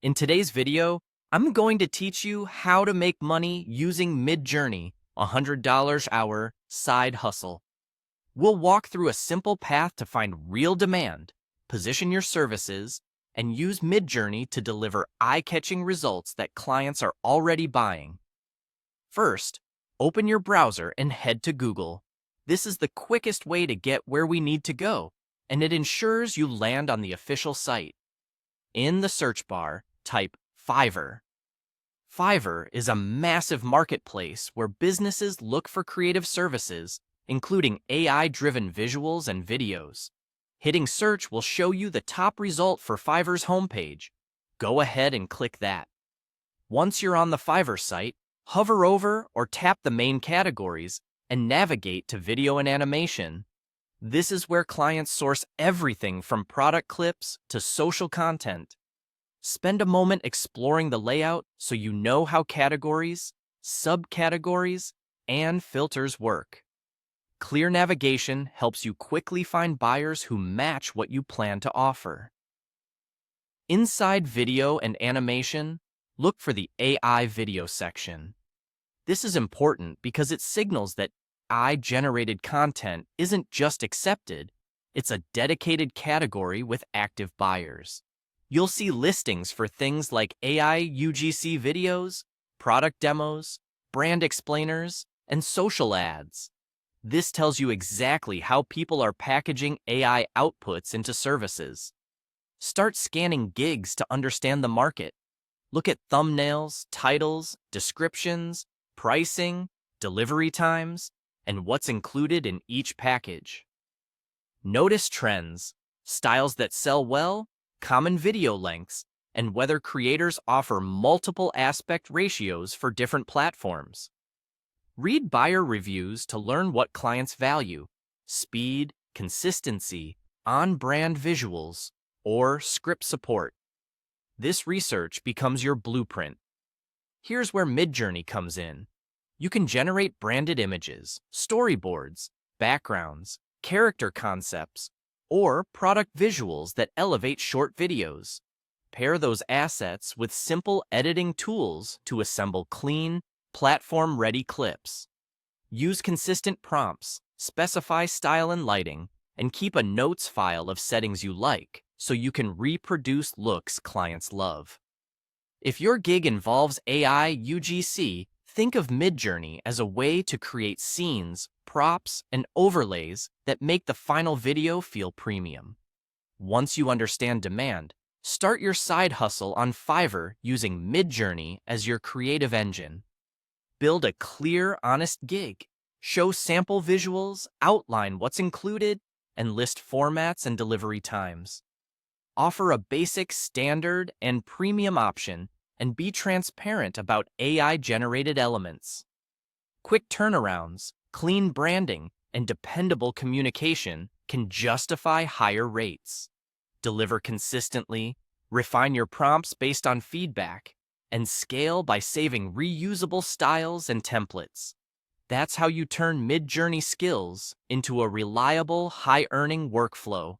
In today's video, I'm going to teach you how to make money using Midjourney, a $100 hour side hustle. We'll walk through a simple path to find real demand, position your services, and use Midjourney to deliver eye-catching results that clients are already buying. First, open your browser and head to Google. This is the quickest way to get where we need to go, and it ensures you land on the official site. In the search bar, type Fiverr. Fiverr is a massive marketplace where businesses look for creative services, including AI-driven visuals and videos. Hitting search will show you the top result for Fiverr's homepage. Go ahead and click that. Once you're on the Fiverr site, hover over or tap the main categories and navigate to video and animation. This is where clients source everything from product clips to social content. Spend a moment exploring the layout so you know how categories, subcategories, and filters work. Clear navigation helps you quickly find buyers who match what you plan to offer. Inside video and animation, look for the AI video section. This is important because it signals that AI-generated content isn't just accepted, it's a dedicated category with active buyers. You'll see listings for things like AI UGC videos, product demos, brand explainers, and social ads. This tells you exactly how people are packaging AI outputs into services. Start scanning gigs to understand the market. Look at thumbnails, titles, descriptions, pricing, delivery times, and what's included in each package. Notice trends, styles that sell well, common video lengths, and whether creators offer multiple aspect ratios for different platforms. Read buyer reviews to learn what clients value: speed, consistency, on-brand visuals, or script support. This research becomes your blueprint. Here's where Midjourney comes in. You can generate branded images, storyboards, backgrounds, character concepts, or product visuals that elevate short videos. Pair those assets with simple editing tools to assemble clean, platform-ready clips. Use consistent prompts, specify style and lighting, and keep a notes file of settings you like so you can reproduce looks clients love. If your gig involves AI UGC, think of Midjourney as a way to create scenes, props, and overlays that make the final video feel premium. Once you understand demand, start your side hustle on Fiverr using Midjourney as your creative engine. Build a clear, honest gig. Show sample visuals, outline what's included, and list formats and delivery times. Offer a basic, standard, and premium option, and be transparent about AI-generated elements. Quick turnarounds, clean branding, and dependable communication can justify higher rates. Deliver consistently, refine your prompts based on feedback, and scale by saving reusable styles and templates. That's how you turn Midjourney skills into a reliable, high-earning workflow.